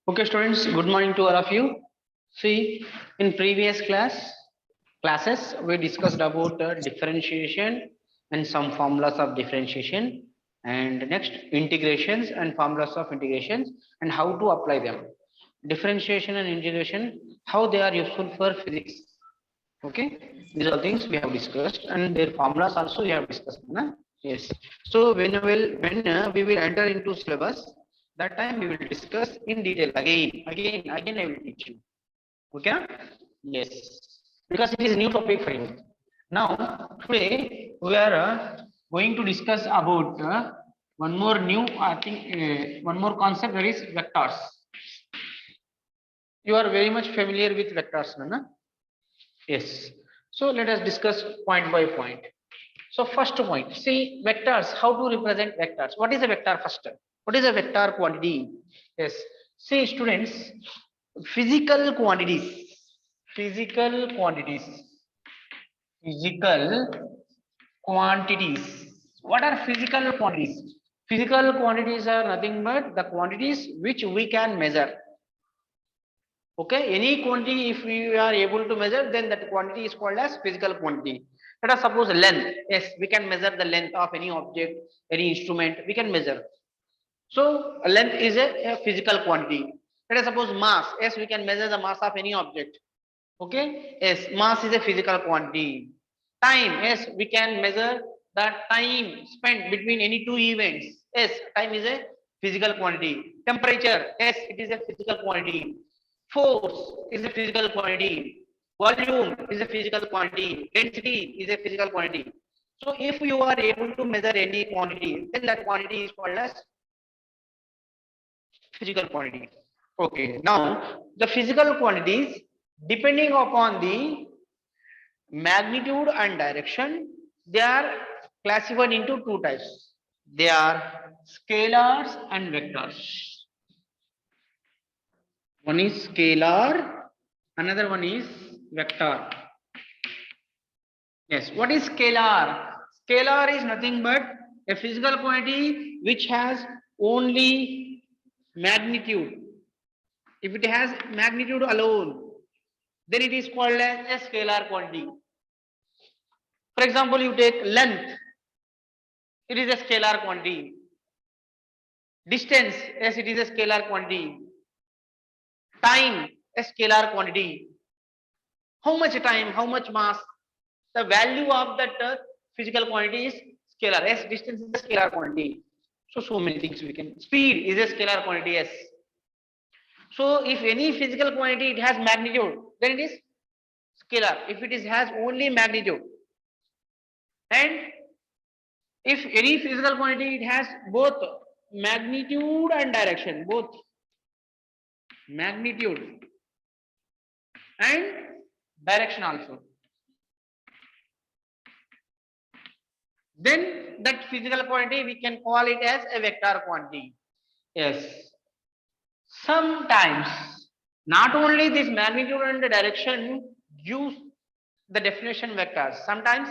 Okay, students, good morning to all of you. See, in previous classes, we discussed about differentiation and some formulas of differentiation, and next integrations and formulas of integrations and how to apply them. Differentiation and integration, how they are useful for physics. Okay, these are things we have discussed, and their formulas also we have discussed. Na? Yes. So when we will enter into syllabus, that time we will discuss in detail again. I will teach you. Okay? Yes. Because it is a new topic for you. Now today we are going to discuss about one more new. I think one more concept, that is vectors. You are very much familiar with vectors, na? Yes. So let us discuss point by point. So first point, see vectors, how to represent vectors. What is a vector first? What is a vector quantity? Yes. See students, physical quantities, physical quantities, physical quantities. What are physical quantities? Physical quantities are nothing but the quantities which we can measure. Okay, any quantity if we are able to measure, then that quantity is called as physical quantity. Let us suppose length. Yes, we can measure the length of any object, any instrument, we can measure. So length is a physical quantity. Let us suppose mass. Yes, we can measure the mass of any object. Okay, yes, mass is a physical quantity. Time, yes, we can measure the time spent between any two events. Yes, time is a physical quantity. Temperature, yes, it is a physical quantity. Force is a physical quantity. Volume is a physical quantity. Density is a physical quantity. So if you are able to measure any quantity, then that quantity is called as physical quantity. Okay, now the physical quantities, depending upon the magnitude and direction, they are classified into two types. They are scalars and vectors. One is scalar, another one is vector. Yes, what is scalar? Scalar is nothing but a physical quantity which has only magnitude. If it has magnitude alone, then it is called as a scalar quantity. For example, you take length, it is a scalar quantity. Distance, yes, it is a scalar quantity. Time, a scalar quantity. How much time, how much mass, the value of that physical quantity is scalar. Yes, distance is a scalar quantity. So many things we can. Speed is a scalar quantity. Yes. So if any physical quantity it has magnitude, then it is scalar. If it is has only magnitude, and if any physical quantity it has both magnitude and direction, both magnitude and direction also, then that physical quantity we can call it as a vector quantity. Yes. Sometimes not only this magnitude and the direction gives the definition vectors. Sometimes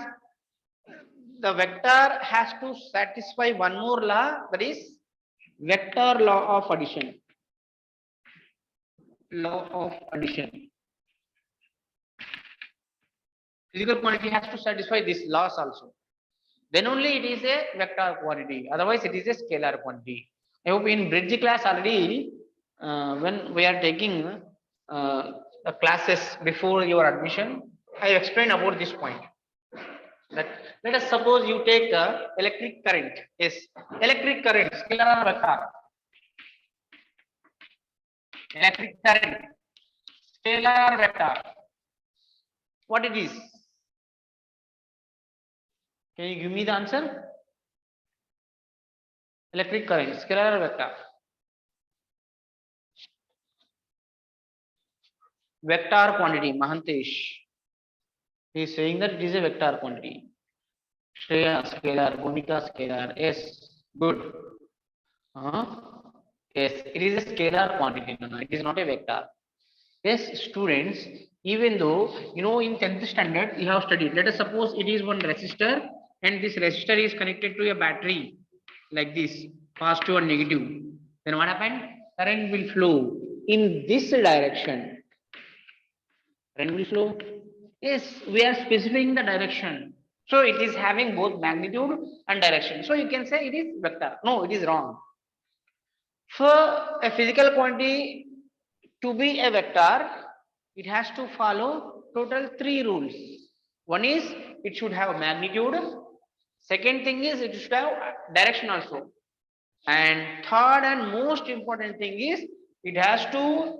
the vector has to satisfy one more law, that is vector law of addition. Law of addition. Physical quantity has to satisfy this laws also. Then only it is a vector quantity. Otherwise, it is a scalar quantity. I hope in bridge class already, when we are taking the classes before your admission, I explained about this point. That let us suppose you take electric current. Yes, electric current, scalar or vector? Electric current, scalar or vector? What it is? Can you give me the answer? Electric current, scalar or vector? Vector quantity, Mahantesh. He is saying that it is a vector quantity. Shreya, scalar, Bhumika, scalar. Yes, good. Yes, it is a scalar quantity. No, it is not a vector. Yes, students, even though, in 10th standard, you have studied. Let us suppose it is one resistor and this resistor is connected to a battery like this, positive and negative. Then what happened? Current will flow. in this direction, current will flow. Yes, we are specifying the direction. So it is having both magnitude and direction. So you can say it is vector. No, it is wrong. For a physical quantity to be a vector, it has to follow total 3 rules. One is it should have magnitude. Second thing is it should have direction also. And third and most important thing is it has to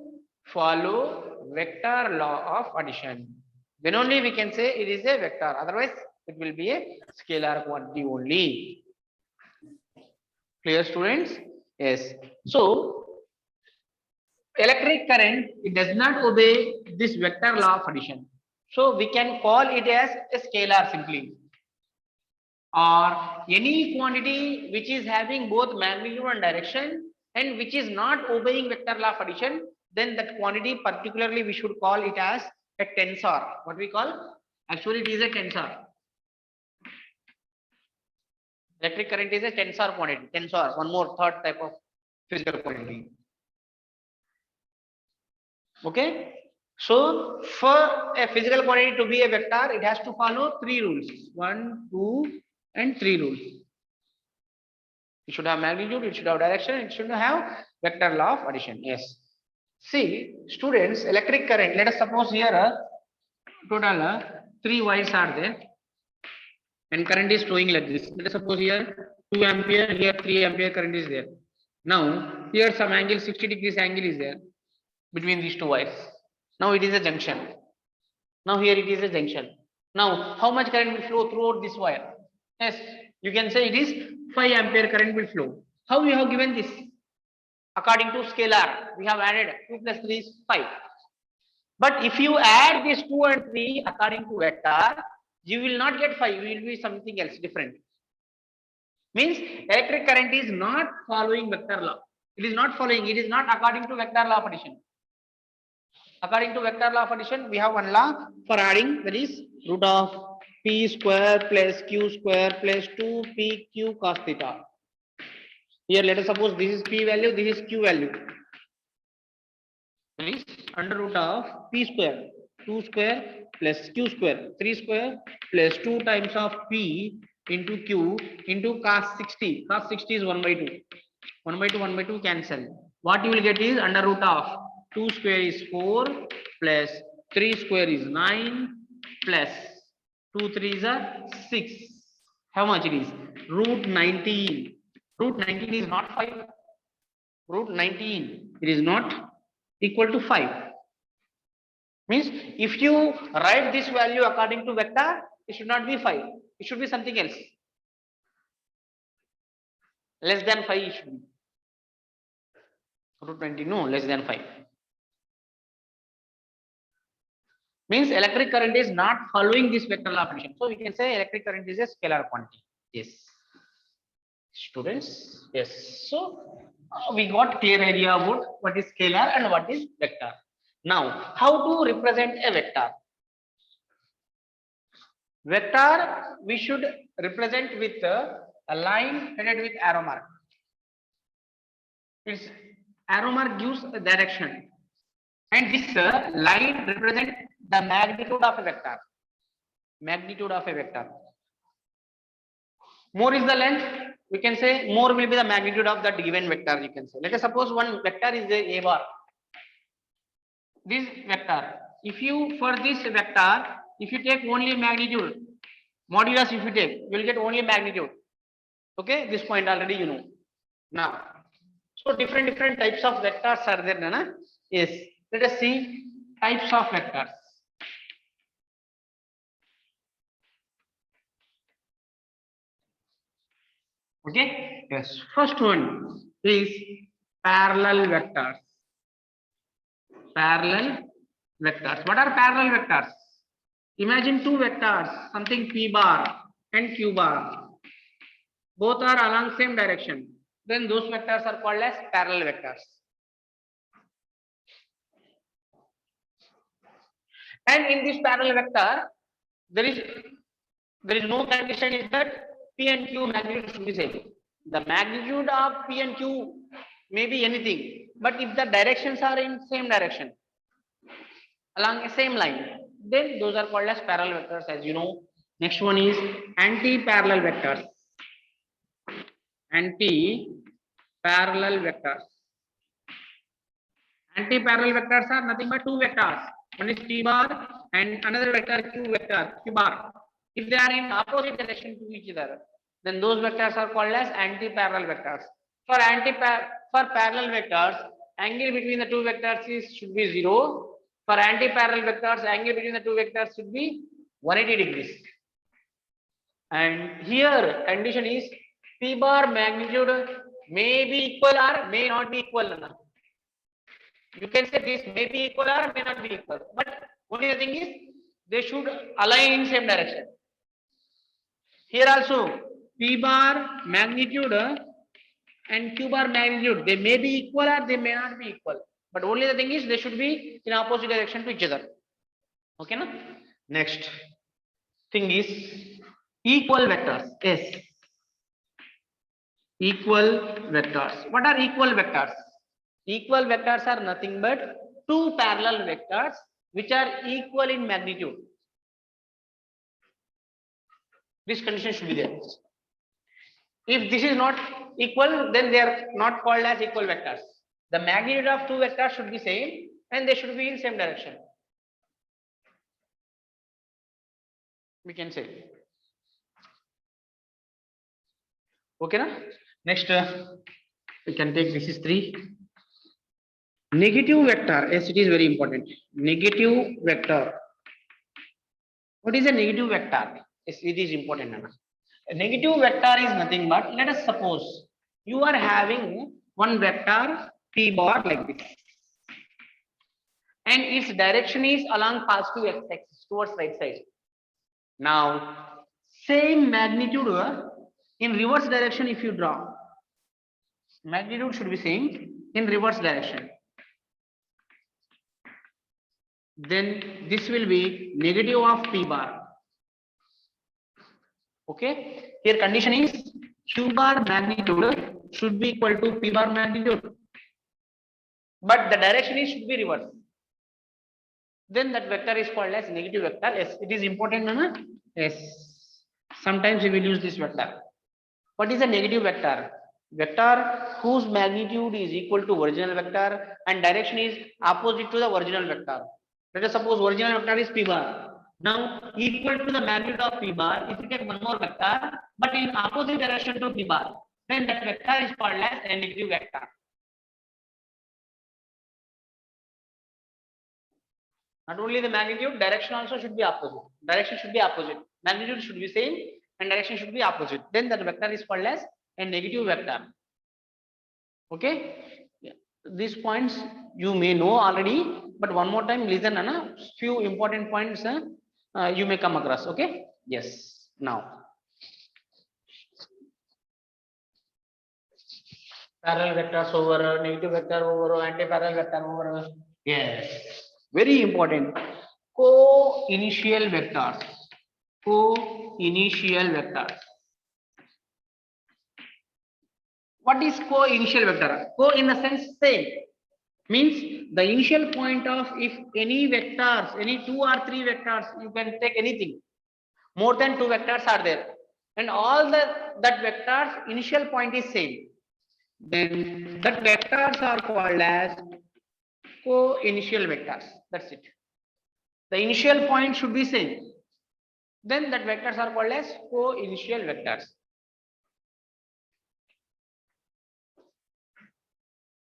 follow vector law of addition. Then only we can say it is a vector. Otherwise, it will be a scalar quantity only. Clear, students? Yes. So, electric current, it does not obey this vector law of addition. So, we can call it as a scalar simply. Or any quantity which is having both magnitude and direction and which is not obeying vector law of addition, then that quantity particularly we should call it as a tensor. What we call? Actually, it is a tensor. Electric current is a tensor quantity. Tensor, one more third type of physical quantity. Okay. So for a physical quantity to be a vector, it has to follow 3 rules. 1, 2, and 3 rules. It should have magnitude, it should have direction, it should have vector law of addition. Yes. See, students, electric current, let us suppose here total 3 wires are there and current is flowing like this. Let us suppose here 2 ampere and here 3 ampere current is there. Now here some angle 60 degrees angle is there between these 2 wires. Now it is a junction. Now here it is a junction. Now how much current will flow throughout this wire? Yes, you can say it is 5 ampere current will flow. How we have given this? According to scalar, we have added 2 plus 3 is 5. But if you add this 2 and 3 according to vector, you will not get 5, you will be something else different. Means electric current is not following vector law. It is not following, it is not according to vector law of addition. According to vector law of addition, we have one law for adding, that is root of p square plus q square plus 2pq cos theta. Here let us suppose this is p value, this is q value. That is under root of p square, 2 square plus q square, 3 square plus 2 times of p into q into cos 60. Cos 60 is 1 by 2. 1 by 2, 1 by 2 cancel. What you will get is under root of 2 square is 4 plus 3 square is 9 plus 2 3s are 6. How much it is? Root 19. Root 19 is not 5. Root 19, it is not equal to 5. Means if you write this value according to vector, it should not be 5. It should be something else. Less than 5 it should be. Root 20, no, less than 5. Means electric current is not following this vector law of addition. So we can say electric current is a scalar quantity. Yes. Students, yes. So we got clear idea about what is scalar and what is vector. Now, how to represent a vector? Vector we should represent with a line headed with arrow mark. Its arrow mark gives a direction, and this line represents the magnitude of a vector. Magnitude of a vector. More is the length. We can say more will be the magnitude of that given vector. You can say. Let us suppose one vector is a bar. This vector. If you for this vector, if you take only magnitude, modulus, if you take, you will get only magnitude. Okay, this point already you know. Now, so different types of vectors are there, Nana. Yes. Let us see types of vectors. Okay. Yes. First one is parallel vectors. Parallel vectors. What are parallel vectors? Imagine two vectors, something p bar and q bar. Both are along same direction. Then those vectors are called as parallel vectors. And in this parallel vector, there is no condition is that p and q magnitude should be same. The magnitude of p and q may be anything. But if the directions are in same direction, along a same line, then those are called as parallel vectors, as you know. Next one is anti-parallel vectors. Anti-parallel vectors. Anti-parallel vectors are nothing but two vectors. One is p bar and another vector q bar. If they are in opposite direction to each other, then those vectors are called as anti-parallel vectors. For parallel vectors, angle between the two vectors should be 0. For anti-parallel vectors, angle between the two vectors should be 180 degrees. And here condition is p bar magnitude may be equal or may not be equal. You can say this may be equal or may not be equal, but only the thing is they should align in same direction. Here also p bar magnitude and q bar magnitude, they may be equal or they may not be equal, but only the thing is they should be in opposite direction to each other. Okay, na? Next thing is equal vectors. Yes, equal vectors. What are equal vectors? Equal vectors are nothing but two parallel vectors which are equal in magnitude. This condition should be there. If this is not equal, then they are not called as equal vectors. The magnitude of two vectors should be same and they should be in same direction. We can say. Okay, na? Next, we can take this is 3. Negative vector. Yes, it is very important. Negative vector. What is a negative vector? Yes, it is important. A negative vector is nothing but, let us suppose you are having one vector p bar like this, and its direction is along positive x-axis towards right side. Now, same magnitude in reverse direction if you draw, magnitude should be same in reverse direction. Then this will be negative of p bar. Okay, here condition is q bar magnitude should be equal to p bar magnitude, but the direction is should be reverse. Then that vector is called as negative vector. Yes, it is important, no? Yes, sometimes we will use this vector. What is a negative vector? Vector whose magnitude is equal to original vector and direction is opposite to the original vector. Let us suppose original vector is p bar. Now equal to the magnitude of p bar, if you take one more vector but in opposite direction to p bar, then that vector is called as a negative vector. Not only the magnitude, direction also should be opposite. Direction should be opposite. Magnitude should be same and direction should be opposite. Then that vector is called as a negative vector. Okay, yeah. These points you may know already, but one more time listen, Anna. Few important points you may come across. Okay, yes. Now parallel vectors over, negative vector over, anti-parallel vector over. Yes, very important. Co-initial vectors. Co-initial vectors. What is co-initial vector? Co in the sense same, means the initial point of, if any vectors, any 2 or 3 vectors, you can take anything, more than 2 vectors are there, and all that vectors initial point is same, then that vectors are called as co-initial vectors. That's it. The initial point should be same, then that vectors are called as co-initial vectors.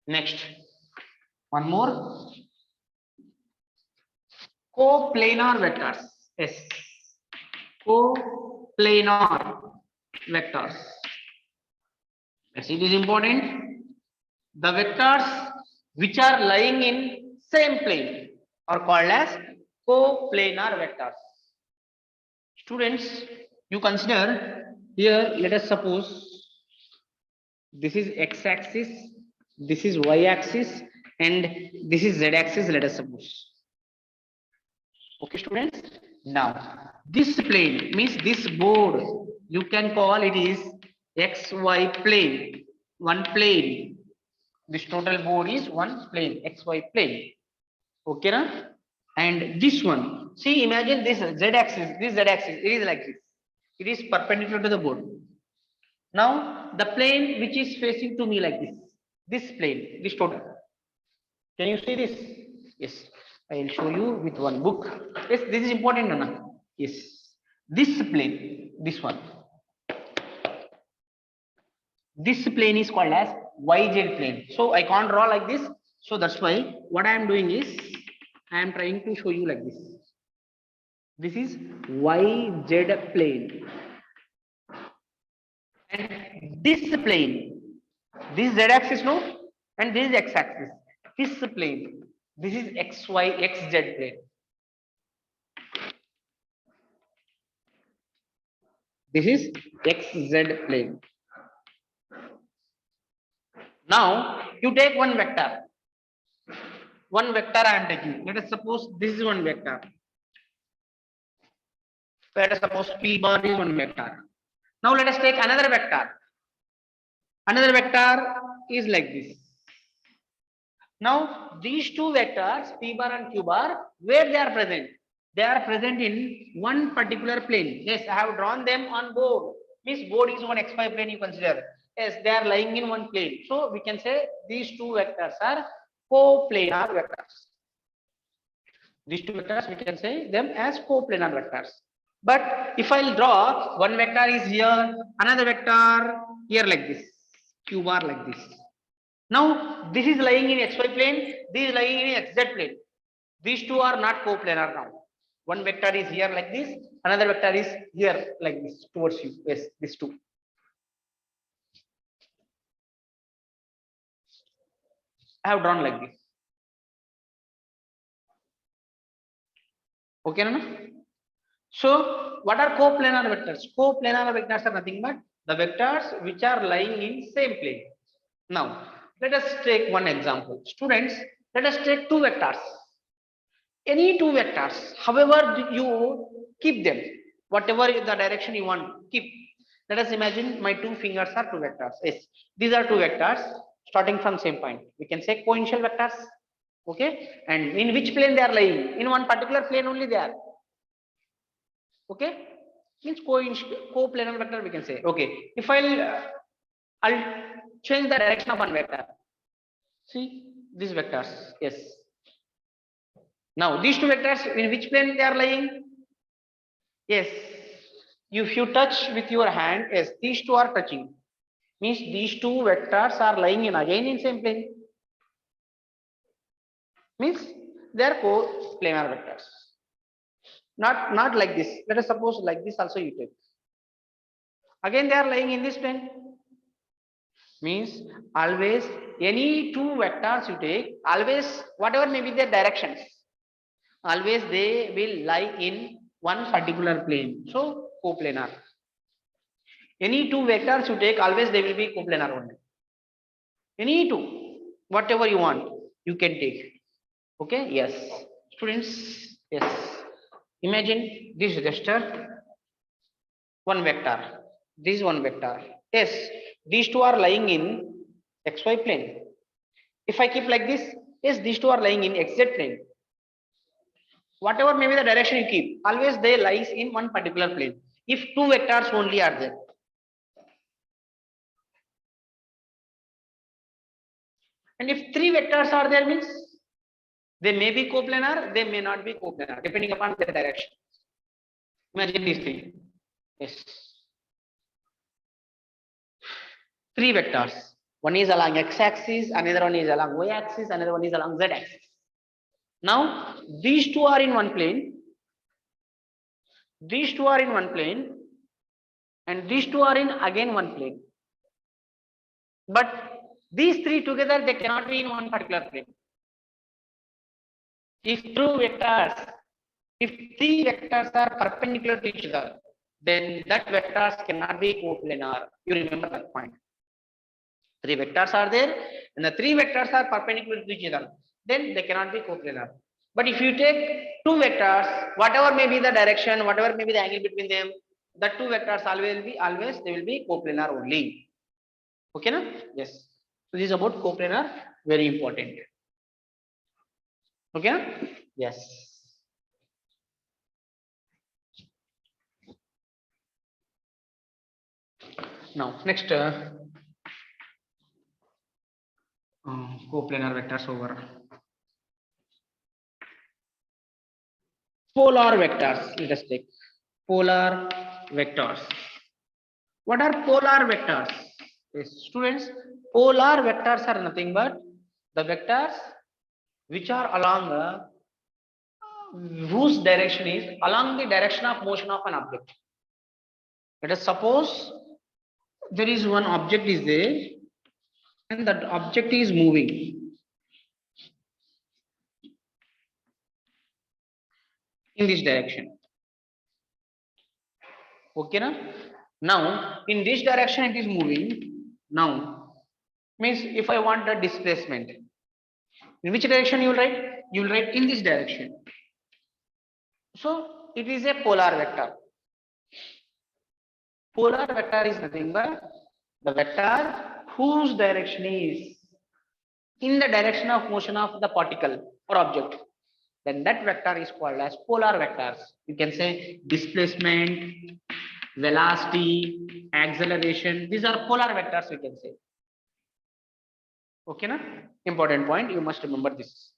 Next, one more, coplanar vectors. Yes, coplanar vectors. Yes, it is important. The vectors which are lying in same plane are called as coplanar vectors. Students, you consider here, let us suppose this is x-axis, this is y-axis, and this is z-axis, let us suppose. Okay, students. Now, this plane means this board, you can call it is XY plane, one plane. This total board is one plane, XY plane. Okay, na? And this one, see, imagine this Z-axis, it is like this. It is perpendicular to the board. Now, the plane which is facing to me like this plane, this total. Can you see this? Yes, I will show you with one book. Yes, this is important, Nana. Yes, this plane, this one. This plane is called as YZ plane. So I can't draw like this. So that's why what I am doing is I am trying to show you like this. This is YZ plane. And this plane, this Z axis, no? And this is X axis. This plane, this is XZ plane. This is XZ plane. Now you take one vector. One vector I am taking. Let us suppose this is one vector. Let us suppose P bar is one vector. Now let us take another vector. Another vector is like this. Now these two vectors, P bar and Q bar, where they are present? They are present in one particular plane. Yes, I have drawn them on board. Means board is one XY plane you consider. Yes, they are lying in one plane. So we can say these two vectors are coplanar vectors. These two vectors we can say them as coplanar vectors. But if I'll draw one vector is here, another vector here like this, Q bar like this. Now this is lying in XY plane, this is lying in XZ plane. These two are not coplanar now. One vector is here like this, another vector is here like this towards you. Yes, these two. I have drawn like this. Okay, Nana? So, what are coplanar vectors? Coplanar vectors are nothing but the vectors which are lying in same plane. Now, let us take one example. Students, let us take two vectors. Any two vectors, however you keep them, whatever the direction you want, keep. Let us imagine my two fingers are two vectors. Yes, these are two vectors starting from same point. We can say coinitial vectors. Okay, and in which plane they are lying? In one particular plane only they are. Okay, means coplanar vector we can say. Okay, if I'll change the direction of one vector. See these vectors. Yes. Now these two vectors in which plane they are lying? Yes. If you touch with your hand, yes, these two are touching. Means these two vectors are lying in again in same plane. Means they are coplanar vectors. Not like this. Let us suppose like this also you take. Again they are lying in this plane. Means always any two vectors you take, always whatever may be their directions, always they will lie in one particular plane. So coplanar. Any two vectors you take, always they will be coplanar only. Any two, whatever you want, you can take. Okay, yes. Students, yes. Imagine this register, one vector. This is one vector. Yes, these two are lying in XY plane. If I keep like this, yes, these two are lying in XZ plane. Whatever may be the direction you keep, always they lies in one particular plane. If two vectors only are there. And if three vectors are there means they may be coplanar, they may not be coplanar, depending upon their direction. Imagine these three. Yes. Three vectors. One is along x-axis, another one is along y-axis, another one is along z-axis. Now, these two are in one plane. These two are in one plane. And these two are in again one plane. But these three together, they cannot be in one particular plane. If three vectors are perpendicular to each other, then that vectors cannot be coplanar. You remember that point. Three vectors are there, and the three vectors are perpendicular to each other, then they cannot be coplanar. But if you take two vectors, whatever may be the direction, whatever may be the angle between them, the two vectors always they will be coplanar only. Okay, na? Yes. So this is about coplanar, very important. Okay? Yes. Now, next, coplanar vectors over. Polar vectors. Let us take polar vectors. What are polar vectors? Yes, students, polar vectors are nothing but the vectors which are along whose direction is along the direction of motion of an object. Let us suppose there is one object is there and that object is moving in this direction. Okay, na? Now in this direction it is moving. Now means if I want the displacement, in which direction you will write? You will write in this direction. So it is a polar vector. Polar vector is nothing but the vector whose direction is in the direction of motion of the particle or object. Then that vector is called as polar vectors. You can say displacement, velocity, acceleration. These are polar vectors, we can say. Okay, na? Important point. You must remember this.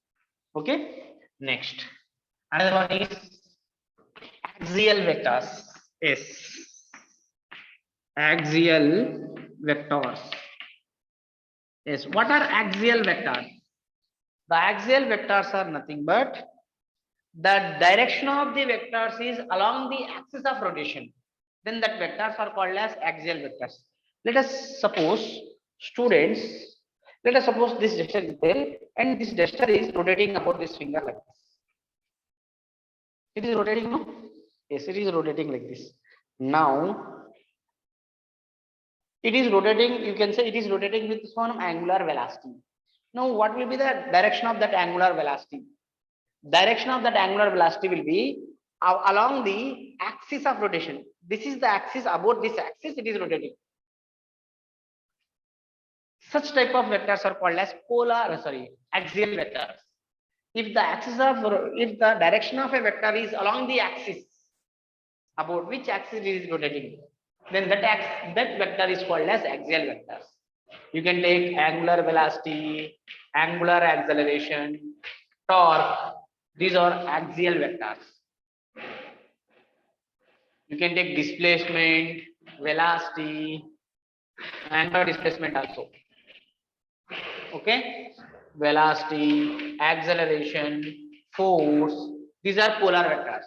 Okay. Next, another one is axial vectors. Yes. Axial vectors. Yes. What are axial vectors? The axial vectors are nothing but the direction of the vectors is along the axis of rotation. Then that vectors are called as axial vectors. Let us suppose, students, let us suppose this duster is there and this duster is rotating about this finger like this. It is rotating, no? Yes, it is rotating like this. Now, it is rotating, you can say it is rotating with some angular velocity. Now, what will be the direction of that angular velocity? Direction of that angular velocity will be along the axis of rotation. This is the axis, about this axis it is rotating. Such type of vectors are called as axial vectors. If the direction of a vector is along the axis, about which axis it is rotating, then that vector is called as axial vectors. You can take angular velocity, angular acceleration, torque. These are axial vectors. You can take displacement, velocity, angular displacement also. Okay, velocity, acceleration, force. These are polar vectors.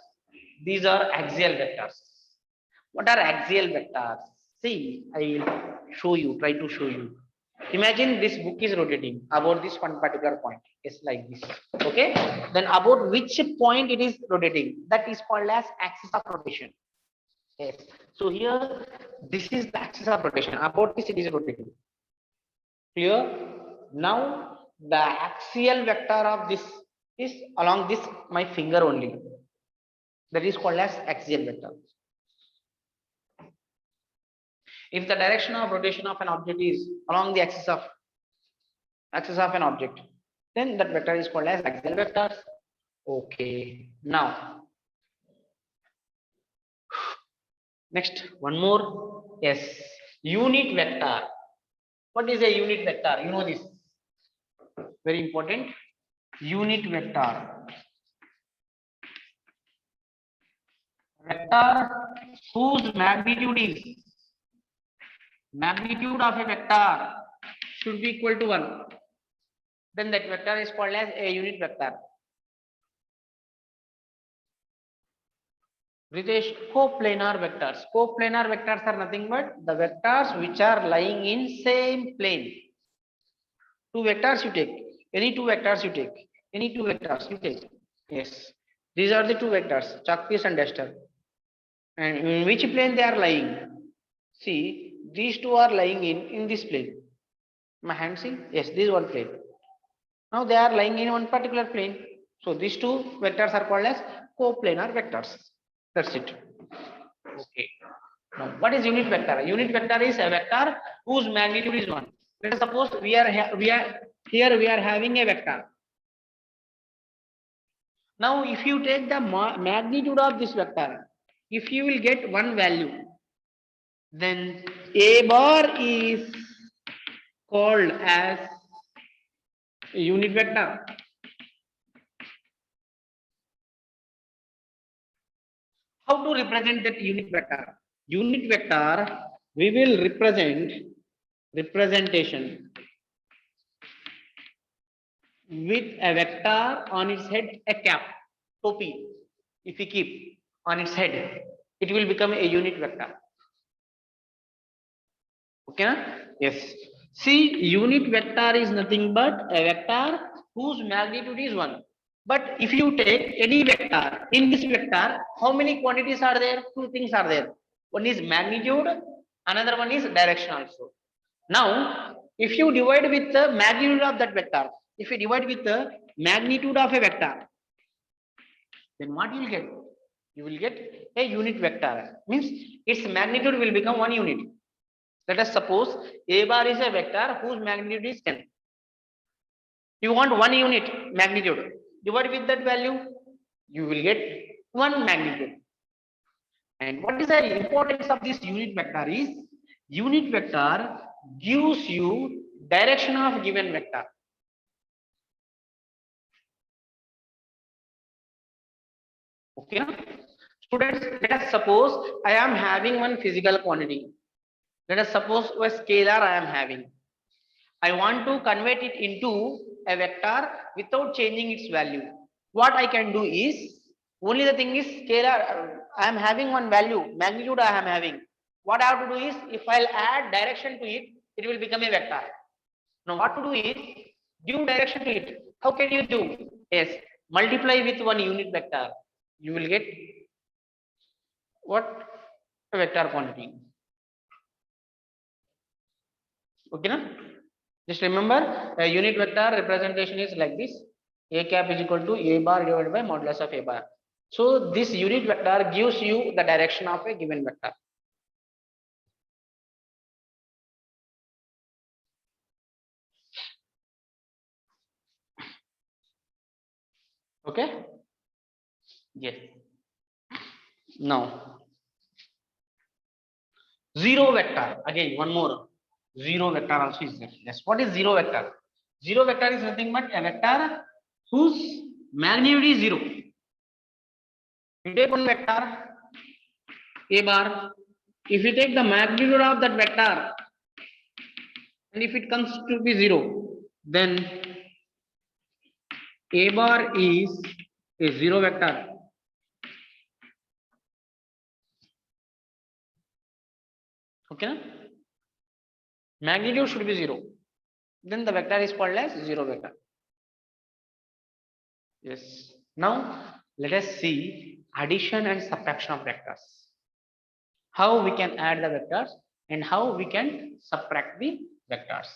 These are axial vectors. What are axial vectors? See, I will show you. Try to show you. Imagine this book is rotating about this one particular point. It's like this. Okay. Then about which point it is rotating, that is called as axis of rotation. Yes. So here, this is the axis of rotation. About this it is rotating. Clear? Now the axial vector of this is along this my finger only. That is called as axial vector. If the direction of rotation of an object is along the axis of an object, then that vector is called as axial vectors. Okay. Now, next one more. Yes, unit vector. What is a unit vector? You know this. Very important. Unit vector. Vector whose magnitude of a vector should be equal to 1. Then that vector is called as a unit vector. Ritesh, coplanar vectors. Coplanar vectors are nothing but the vectors which are lying in same plane. Two vectors you take. Any two vectors you take. Any two vectors you take. Yes. These are the two vectors, chalk piece and duster. And in which plane they are lying? See, these two are lying in this plane. My hand, see? Yes, this is one plane. Now they are lying in one particular plane. So these two vectors are called as coplanar vectors. That's it. Okay. Now what is unit vector? Unit vector is a vector whose magnitude is 1. Let us suppose we are having a vector. Now, if you take the magnitude of this vector, if you will get one value, then A bar is called as a unit vector. How to represent that unit vector? Unit vector, we will representation with a vector on its head, a cap, topi. If we keep on its head, it will become a unit vector. Okay, na? Yes. See, unit vector is nothing but a vector whose magnitude is 1. But if you take any vector, in this vector, how many quantities are there? Two things are there. One is magnitude, another one is direction also. Now, if you divide with the magnitude of that vector, if you divide with the magnitude of a vector, then what you will get? You will get a unit vector. Means its magnitude will become 1 unit. Let us suppose A bar is a vector whose magnitude is 10. You want 1 unit magnitude. Divide with that value, you will get 1 magnitude. And what is the importance of this unit vector is, unit vector gives you direction of given vector. Okay, students, let us suppose I am having one physical quantity. Let us suppose a scalar I am having. I want to convert it into a vector without changing its value. What I can do is, only the thing is scalar, I am having one value, magnitude I am having. What I have to do is, if I'll add direction to it, it will become a vector. Now what to do is, give direction to it. How can you do? Yes, multiply with one unit vector. You will get what? A vector quantity. Okay, na? Just remember, a unit vector representation is like this. A cap is equal to A bar divided by modulus of A bar. So this unit vector gives you the direction of a given vector. Okay? Yes. Now, zero vector. Again, one more. Zero vector also is there. Yes. What is zero vector? Zero vector is nothing but a vector whose magnitude is 0. You take one vector A bar. If you take the magnitude of that vector, and if it comes to be 0, then A bar is a 0 vector. Okay? Magnitude should be 0. Then the vector is called as 0 vector. Yes. Now let us see addition and subtraction of vectors. How we can add the vectors and how we can subtract the vectors.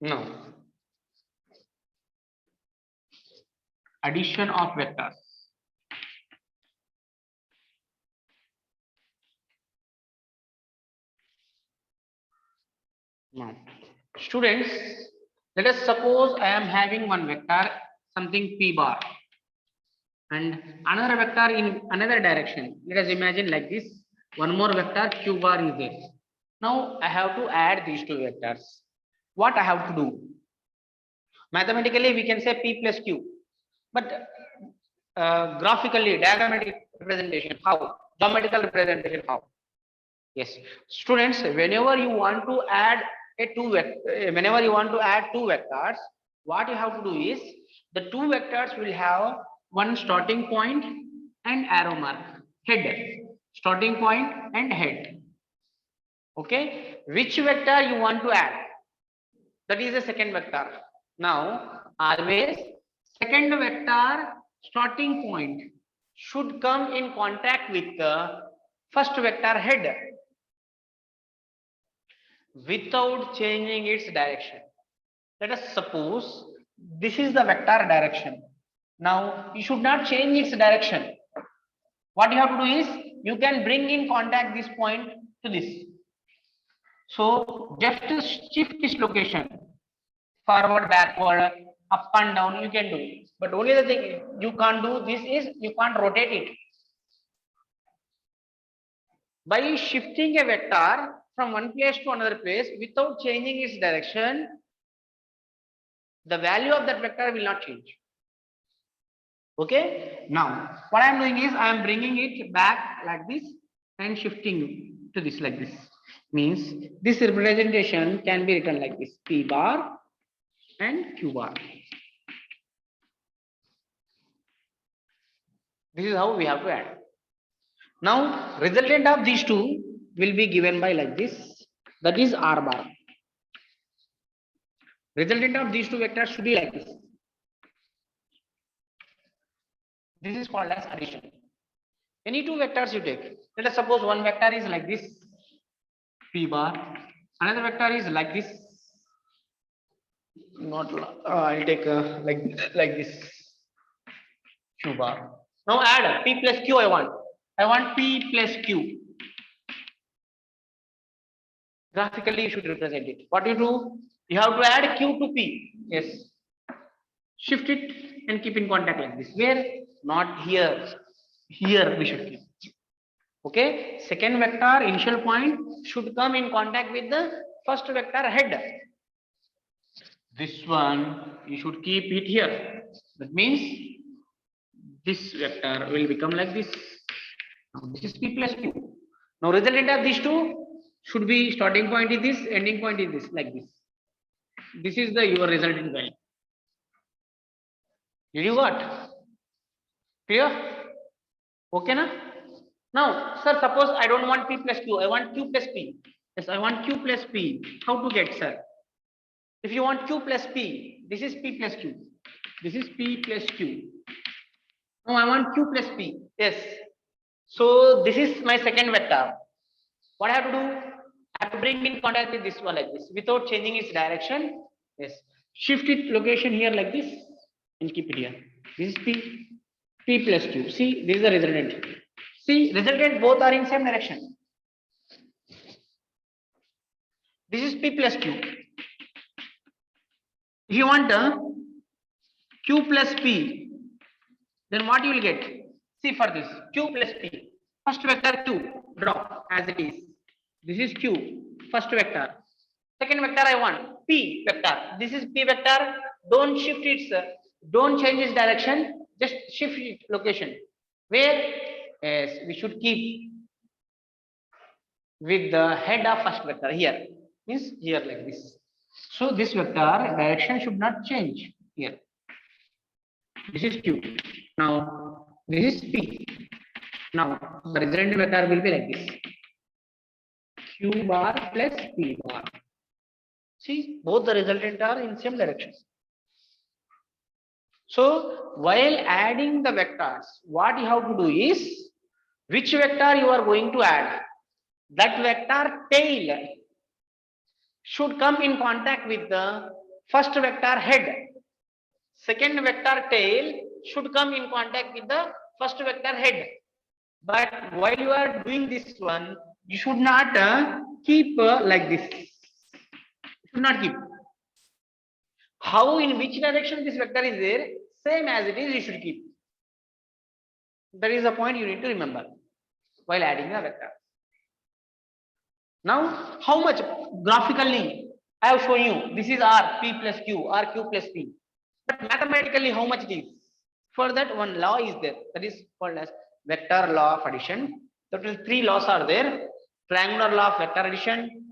Now, addition of vectors. Now, students, let us suppose I am having one vector, something P bar, and another vector in another direction. Let us imagine like this. One more vector Q bar is there. Now I have to add these two vectors. What I have to do? Mathematically, we can say P plus Q, but graphically, diagrammatic representation, how? Geometrical representation, how? Yes, students, whenever you want to add whenever you want to add two vectors, what you have to do is, the two vectors will have one starting point and arrow mark, head, starting point and head. Okay, which vector you want to add? That is the second vector. Now, always second vector starting point should come in contact with the first vector head without changing its direction. Let us suppose this is the vector direction. Now you should not change its direction. What you have to do is, you can bring in contact this point to this. So just shift this location forward, backward, up and down, you can do. But only the thing you can't do this is you can't rotate it. By shifting a vector from one place to another place without changing its direction, the value of that vector will not change. Okay. Now, what I am doing is I am bringing it back like this and shifting to this like this. Means this representation can be written like this: P bar and Q bar. This is how we have to add. Now, resultant of these two will be given by like this. That is R bar. Resultant of these two vectors should be like this. This is called as addition. Any two vectors you take. Let us suppose one vector is like this, P bar. Another vector is like this. Not I'll take like this, Q bar. Now add P plus Q. I want P plus Q. Graphically, you should represent it. What you do? You have to add Q to P. Yes. Shift it and keep in contact like this. Where? Not here. Here we should keep. Okay. Second vector initial point should come in contact with the first vector head. This one you should keep it here. That means this vector will become like this. Now this is P plus Q. Now resultant of these two should be starting point is this, ending point is this, like this. This is the your resultant value. Did you got? Clear? Okay, na? Now, sir, suppose I don't want P plus Q, I want Q plus P. Yes, I want Q plus P. How to get, sir? If you want Q plus P, this is P plus Q. This is P plus Q. Now I want Q plus P. Yes. So this is my second vector. What I have to do? I have to bring in contact with this one like this without changing its direction. Yes. Shift its location here like this and keep it here. This is P plus Q. See, this is the resultant. See, resultant both are in same direction. This is P plus Q. If you want Q plus P, then what you will get? See for this Q plus P. First vector Q, drop as it is. This is Q, first vector. Second vector I want P vector. This is P vector. Don't shift its, don't change its direction. Just shift its location. Where? Yes, we should keep with the head of first vector here. Means here like this. So this vector direction should not change here. This is Q. Now this is P. Now the resultant vector will be like this. Q bar plus P bar. See, both the resultant are in same direction. So while adding the vectors, what you have to do is, which vector you are going to add, that vector tail should come in contact with the first vector head. Second vector tail should come in contact with the first vector head. But while you are doing this one, you should not keep like this. You should not keep. How, in which direction this vector is there, same as it is, you should keep. That is the point you need to remember while adding the vector. Now, how much graphically I have shown you, this is R, P plus Q, R, Q plus P. But mathematically, how much it is? For that, one law is there, that is called as vector law of addition. Total 3 laws are there: triangular law of vector addition,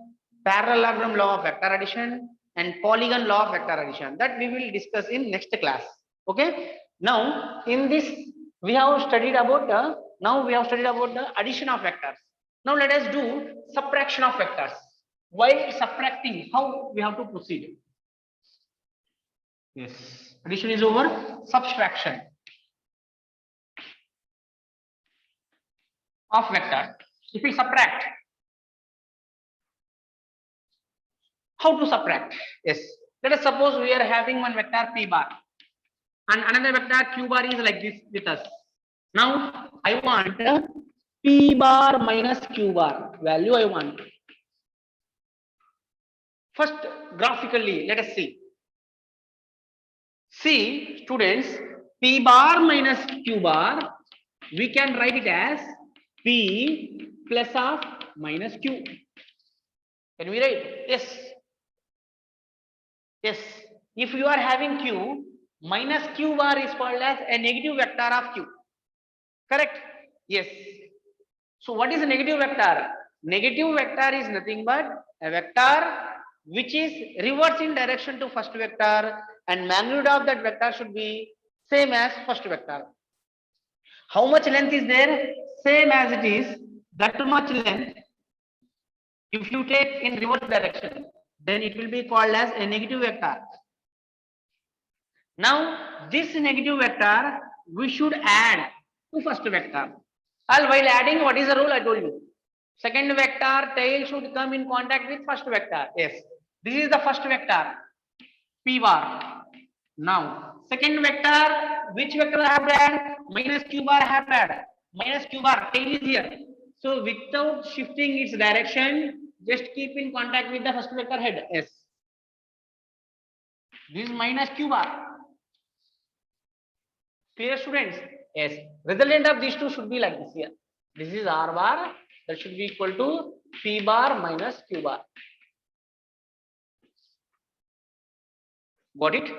parallelogram law of vector addition, and polygon law of vector addition. That we will discuss in next class. Okay. Now, in this, we have studied about the addition of vectors. Now let us do subtraction of vectors. While subtracting, how we have to proceed? Yes, addition is over. Subtraction of vector. If we subtract, how to subtract? Yes, let us suppose we are having one vector P bar and another vector Q bar is like this with us. Now I want P bar minus Q bar value. I want First, graphically, let us see. See, students, P bar minus Q bar, we can write it as P plus of minus Q. Can we write? Yes. Yes. If you are having Q, minus Q bar is called as a negative vector of Q. Correct? Yes. So what is a negative vector? Negative vector is nothing but a vector which is reverse in direction to first vector, and magnitude of that vector should be same as first vector. How much length is there? Same as it is, that much length. If you take in reverse direction, then it will be called as a negative vector. Now, this negative vector we should add to first vector. While adding, what is the rule I told you? Second vector tail should come in contact with first vector. Yes, this is the first vector, P bar. Now, second vector, which vector I have to add? Minus Q bar I have to add. Minus Q bar, tail is here. So, without shifting its direction, just keep in contact with the first vector head. Yes. This is minus Q bar. Clear, students? Yes. Resultant of these two should be like this here. This is R bar. That should be equal to P bar minus Q bar. Got it?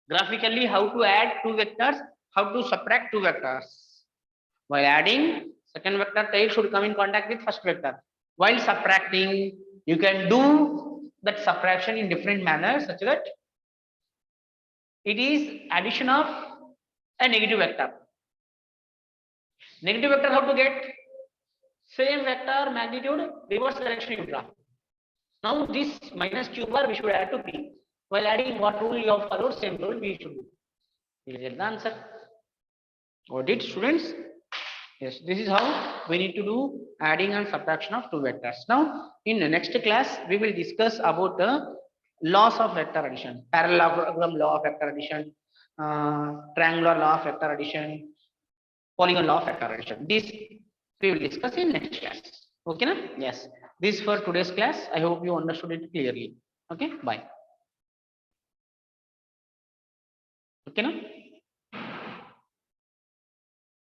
Graphically, how to add two vectors, how to subtract two vectors. While adding, second vector tail should come in contact with first vector. While subtracting, you can do that subtraction in different manners such that it is addition of a negative vector. Negative vector, how to get? Same vector, magnitude, reverse direction you draw. Now this minus Q bar we should add to P. While adding, what rule you have followed, same rule we should do. This is the answer. Got it, students? Yes, this is how we need to do adding and subtraction of two vectors. Now, in the next class, we will discuss about the laws of vector addition, parallelogram law of vector addition, triangular law of vector addition, polygon law of vector addition. This we will discuss in next class. Okay, na? Yes. This is for today's class. I hope you understood it clearly. Okay, bye. Okay, na?